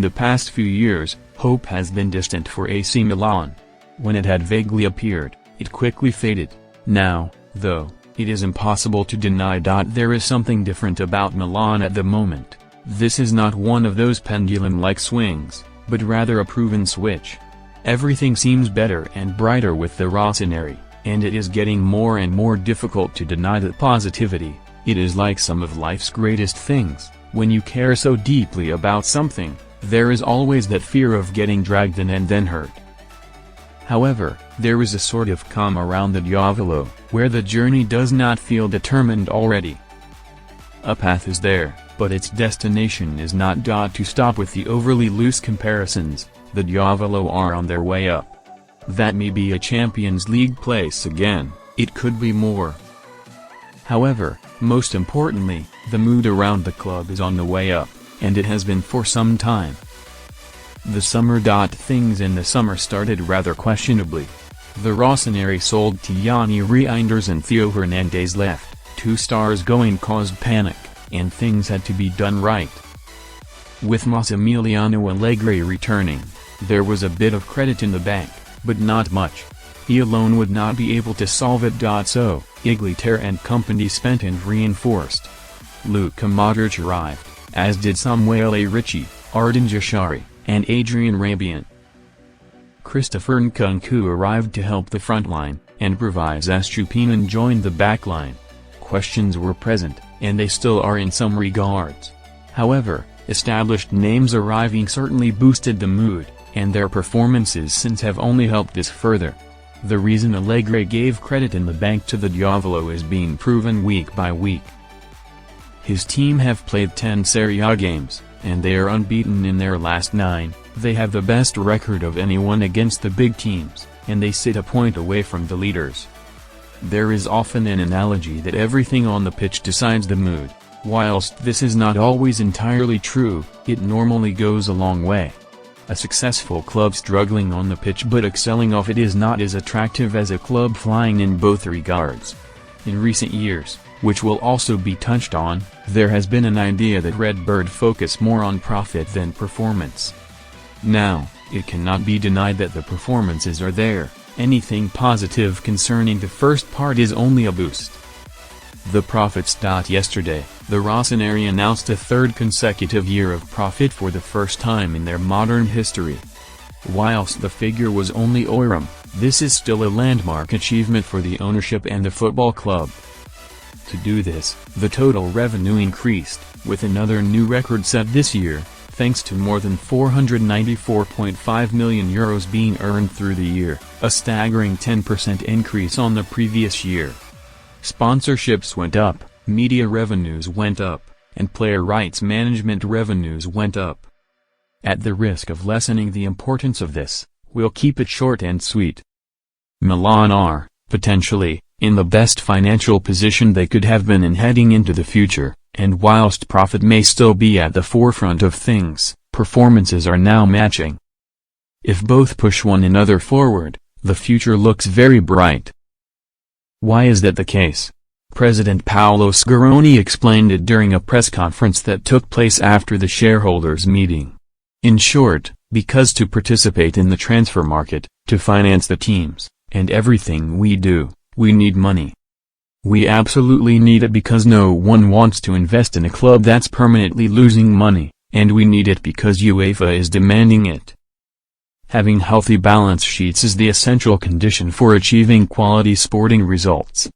the past few years, hope has been distant for AC Milan. When it had vaguely appeared, it quickly faded. Now, though, it is impossible to deny there is something different about Milan at the moment. This is not one of those pendulum-like swings, but rather a proven switch. Everything seems better and brighter with the Rossoneri, and it is getting more and more difficult to deny that positivity. It is like some of life's greatest things. When you care so deeply about something, there is always that fear of getting dragged in and then hurt. However, there is a sort of calm around the Diavolo, where the journey does not feel determined already. A path is there, but its destination is not. To stop with the overly loose comparisons, the Diavolo are on their way up. That may be a Champions League place again, it could be more. However, most importantly, the mood around the club is on the way up, and it has been for some time. The summer. Things in the summer started rather questionably. The Rossoneri sold Gianni Reinders and Theo Hernandez left, 2 stars going caused panic, and things had to be done right. With Massimiliano Allegri returning, there was a bit of credit in the bank, but not much. He alone would not be able to solve it. So, Igliter and company spent and reinforced. Luka Modric arrived, as did Samuele Ricci, Arden Jashari, and Adrian Rabiot. Christopher Nkunku arrived to help the front line, and Pervez Estupiñán joined the back line. Questions were present, and they still are in some regards. However, established names arriving certainly boosted the mood, and their performances since have only helped this further. The reason Allegri gave credit in the bank to the Diavolo is being proven week by week. His team have played 10 Serie A games, and they are unbeaten in their last 9, they have the best record of anyone against the big teams, and they sit a point away from the leaders. There is often an analogy that everything on the pitch decides the mood. Whilst this is not always entirely true, it normally goes a long way. A successful club struggling on the pitch but excelling off it is not as attractive as a club flying in both regards. In recent years, which will also be touched on, there has been an idea that Redbird focus more on profit than performance. Now, it cannot be denied that the performances are there. Anything positive concerning the first part is only a boost. The profits. Yesterday, the Rossoneri announced a 3rd consecutive year of profit for the first time in their modern history. Whilst the figure was only €, this is still a landmark achievement for the ownership and the football club. To do this, the total revenue increased, with another new record set this year, thanks to more than €494.5 million being earned through the year, a staggering 10% increase on the previous year. Sponsorships went up, media revenues went up, and player rights management revenues went up. At the risk of lessening the importance of this, we'll keep it short and sweet. Milan are, potentially, in the best financial position they could have been in heading into the future, and whilst profit may still be at the forefront of things, performances are now matching. If both push one another forward, the future looks very bright. Why is that the case? President Paolo Scaroni explained it during a press conference that took place after the shareholders' meeting. In short, because to participate in the transfer market, to finance the teams, and everything we do, we need money. We absolutely need it because no one wants to invest in a club that's permanently losing money, and we need it because UEFA is demanding it. Having healthy balance sheets is the essential condition for achieving quality sporting results.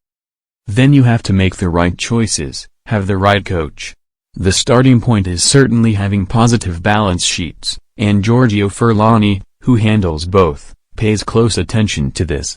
Then you have to make the right choices, have the right coach. The starting point is certainly having positive balance sheets, and Giorgio Furlani, who handles both, pays close attention to this.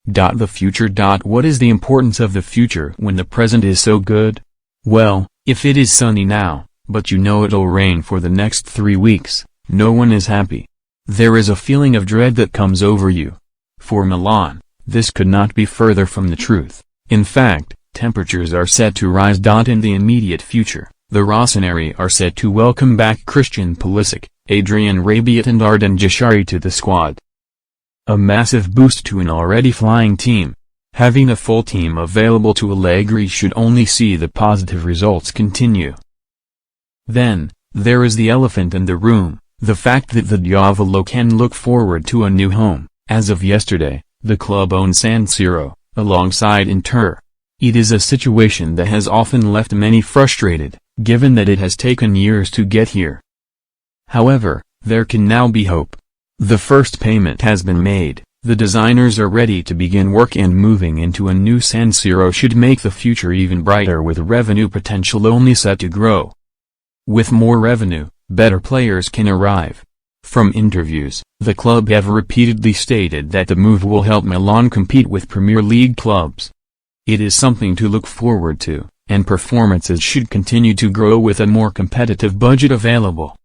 The future. What is the importance of the future when the present is so good? Well, if it is sunny now, but you know it'll rain for the next 3 weeks, no one is happy. There is a feeling of dread that comes over you. For Milan, this could not be further from the truth. In fact, temperatures are set to rise. In the immediate future, the Rossoneri are set to welcome back Christian Pulisic, Adrian Rabiot and Arden Jashari to the squad. A massive boost to an already flying team. Having a full team available to Allegri should only see the positive results continue. Then, There is the elephant in the room, the fact that the Diavolo can look forward to a new home. As of yesterday, the club owns San Siro, alongside Inter. It is a situation that has often left many frustrated, given that it has taken years to get here. However, there can now be hope. The first payment has been made, the designers are ready to begin work, and moving into a new San Siro should make the future even brighter, with revenue potential only set to grow. With more revenue, better players can arrive. From interviews, the club have repeatedly stated that the move will help Milan compete with Premier League clubs. It is something to look forward to, and performances should continue to grow with a more competitive budget available.